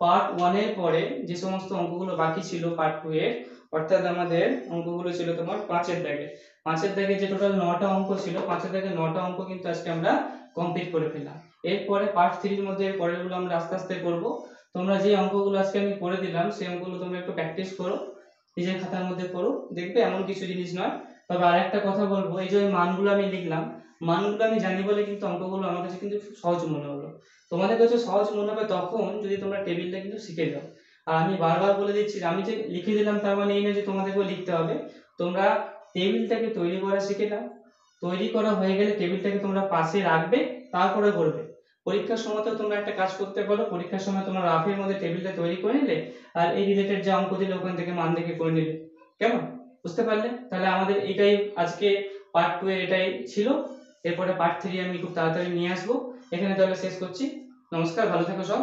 পার্ট 1 এর পরে যে সমস্ত অঙ্কগুলো বাকি ছিল পার্ট 2 এর, অর্থাৎ আমাদের অঙ্কগুলো ছিল তোমার 5 এর দাগে। 5 এর দাগে যে টোটাল 9টা অঙ্ক ছিল, 5 এর দাগে 9টা অঙ্ক কিন্তু আজকে আমরা কমপ্লিট করে ফেললাম। এরপরে পার্ট 3 এর মধ্যে পরেরগুলো আমরা আস্তে আস্তে করব। তোমরা যে অঙ্কগুলো আজকে আমি করে দিলাম সেই অঙ্কগুলো তোমরা একটু প্র্যাকটিস করো, নিজের খাতার মধ্যে করো, দেখবে এমন কিছু জিনিস নয়। তবে আরেকটা কথা বলবো, এই যে মানগুলো আমি লিখলাম, মানগুলো আমি জানি বলে কিন্তু অঙ্কগুলো আমার কাছে কিন্তু সহজ মনে হলো। তোমাদের কাছে সহজ মনে হবে তখন যদি তোমরা টেবিলটা কিন্তু শিখে যাও। আর আমি বারবার বলে দিচ্ছি, আমি যে লিখে দিলাম তার মানে এই না যে তোমাদেরকেও লিখতে হবে। তোমরা টেবিলটাকে তৈরি করা শিখে নাও। তৈরি করা হয়ে গেলে টেবিলটাকে তোমরা পাশে রাখবে, তারপরে করবে। পরীক্ষার সময় তো তোমরা একটা কাজ করতে পারো, পরীক্ষার সময় তোমরা রাফের মধ্যে টেবিলটা তৈরি করে নিলে আর এই রিলেটেড যে অঙ্ক দিলে ওখান থেকে মান দেখে করে নিলে। কেমন? বুঝতে পারলে? তাহলে আমাদের এটাই আজকে পার্ট 2 এর এটাই ছিল। এরপরে পার্ট 3 আমি খুব তাড়াতাড়ি নিয়ে আসবো। এখানে তাহলে শেষ করছি। নমস্কার, ভালো থেকো সব।